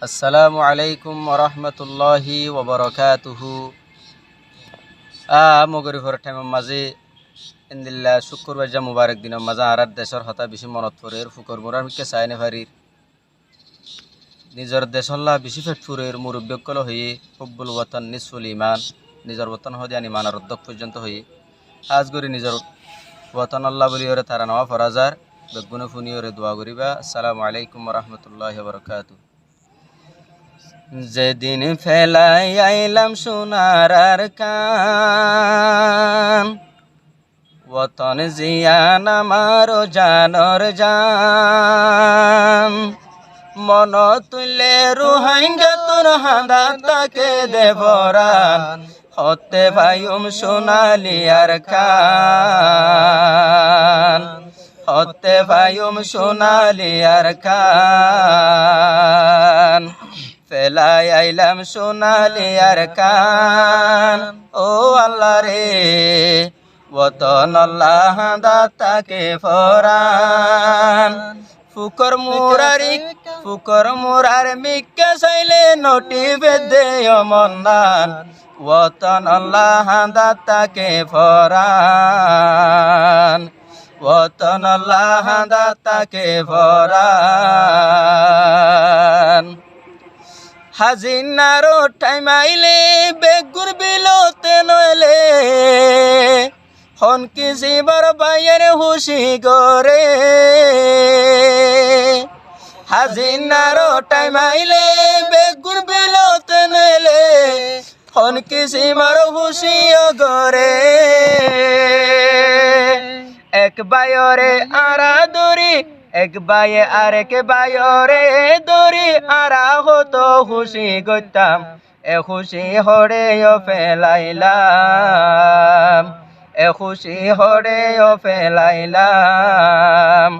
আসসালামু আলাইকুম ওরহমতুল্লাহি ওবরকাতুহু। মগরি ফর টাইম মাঝে ইন্দিল্লা শুক্রবার যা মুবারক দিন মাঝে আর দেশের হতা বেশি মনত পড়ে ফুকর মোরার মিকে চাইনে ফারির নিজের দেশল্লা বেশি ফেট ফুরের মুরব্বকল হয়ে হব্বুল ওয়াতান নিসফুল ইমান নিজের ওয়াতান হদি আনি মানার অধ্যক পর্যন্ত হয়ে আজ করি নিজের ওয়াতান আল্লাহ বলি ওরে তারা নেওয়া ফরাজার বেগুনে ফুনি ওরে দোয়া করিবা। আসসালামু আলাইকুম ওরহমতুল্লাহি ওবরকাতুহু। যেদিন ফেলাই আইলাম সোনার আর কান ওতন জিয়ান আমার জানর জান মন তুলে রুহাইঙ্গা তোর হাঁদা তাকে দেবরান হতে ভাইম সোনালি আর কান হতে ভাইম সোনালি আর কান ফেলাই আইলাম সোনালি আর কান ও আল্লাহ রে ওতন আল্লাহ দাতাকে ফরান ফুকর মুরার মিক্কা চাইলে নটি বেদে মন্দান ওতন আল্লাহ দাতাকে ফরান ওতন আল্লাহ দাতাকে ফরান হাজিনারো টাইম আইলে বেগুর বিলতে নইলে হনকি জীবর বাইয়ের হুশি গরে হাজিনারো টাইম আইলে বেগুর বিলতে নইলে হনকি জীবর হুশি গরে এক বায়রে আরা দরি এক বায়ে আরেক বায়রে দরি আরা হতো খুশি গইতাম এ খুশি হরে ফেলাইলাম এ খুশি হরে ফেলাইলাম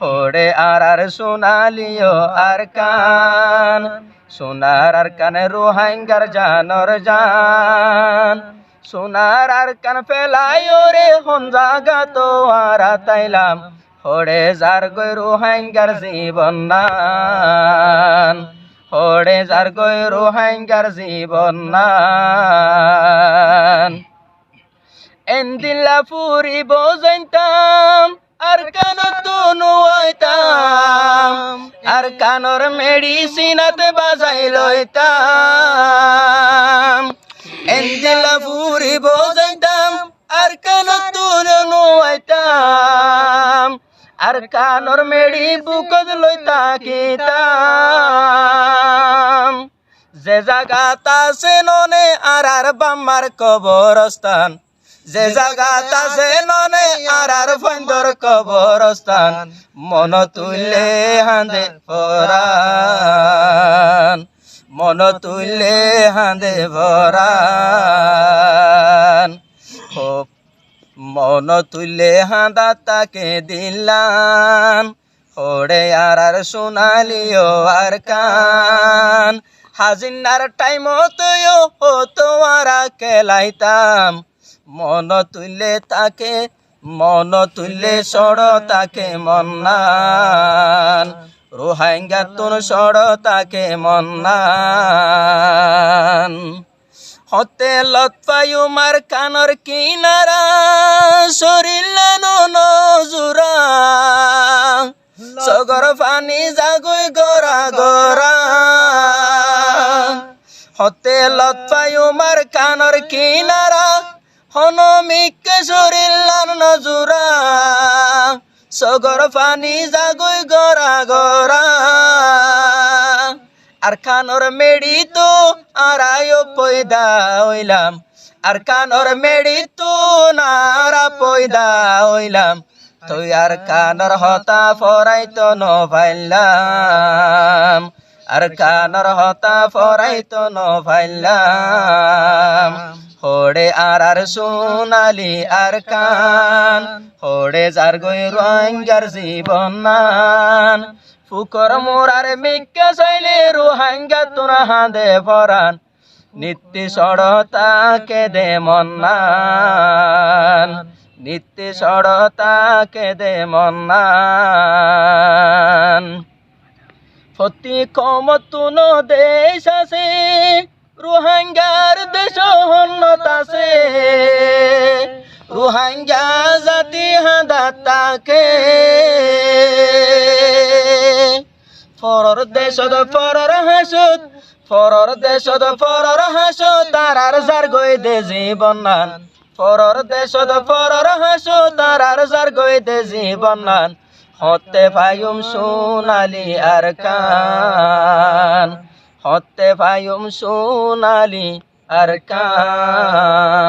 হরে আর সোনালিও আর কান সোনার আর কান রোহাঙ্গার জানর জান সোনার আর কান ফেলাই রে হন জাগা তো আর তাইলাম হরে যার গৈ রোহাঙ্গার জীবন নান হরে যার গৈ রোহাঙ্গার জীবন নান এন্দিল্লা ফুরিব যাইতাম আর কানত নুয়াইতাম আর কানর মেডিসিনাতে বাজাই লইতাম এন্দিল্লা ফুরিব যাইতাম আর কানত নুয়াইতাম আর কানর মেডি বুকত লইতা কিতাম যে জাগাত আছে ননে আর বাম্মার কবরস্থান যে জাগাত আছে ননে আর ফন্দর কবরস্থান মন তুলে হাঁদে পরান মন তুলে হাঁদে ভরান মন তুলে হাঁদা তাকে দিলাম হরে আর সোনালিও আর কান হাজিনার টাইম তো আর কেলাইতাম মন তুলে তাকে মন তুলে সড় তাকে মন্নান রোহাঙ্গা তোর সড় তাকে মন্নান হতে লতফায়ুমার কানর কিনারা শরীলানো নজুরা সগর পানি জাগুই গরা গরা হতে লতফায়ুমার কানর কিনারা হনমিকে শরীলান নজুরা সগর পানি জাগুই গরা গরা আর কানর মেডি তো আরায়ো পয়দা হইলাম আর কানর মেডি তো নারা পয়দা হইলাম তুই আর কানর হতা ফরাইতো নভাইলাম আর কানর হতা ফরাইতো নভাইলাম হরে আর সোনালি আর কান হরে যার গই রোহাঙ্গার জীবন নান ফুকর মোরার মিক্কা চাইলে রোহাঙ্গা তোরা হাঁদে ফরান নিত্য সড়তাকে দে মন্নান নিত্য সড়তাকে দে মন্নান প্রতি কমতুন দেশ আছে রোহিঙ্গার দেশ হন্নত আছে রোহিঙ্গা জাতি হাদাতাকে ফরর দেশত ফরর হাসুত ফরর দেশত ফরর হাসুত তারার জার গই দে জীবন নান ফরর দেশত ফরর হাসুত তারার জার গই দে জীবন নান হতে পায়ুম সোনালি আর কান হতে পায়ুম সোনালি আর কান